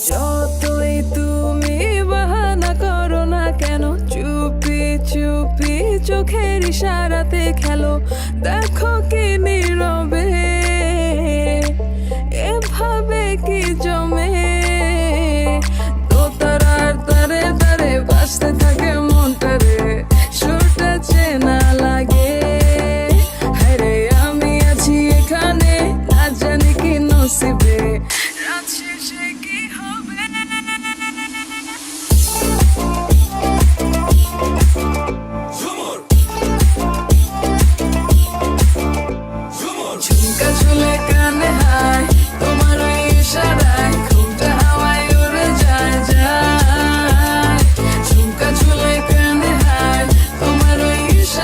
যতই তুমি বাহানা করো না কেন, চুপি চুপি চোখের ইশারাতে খেলো। দেখো কি নীরবে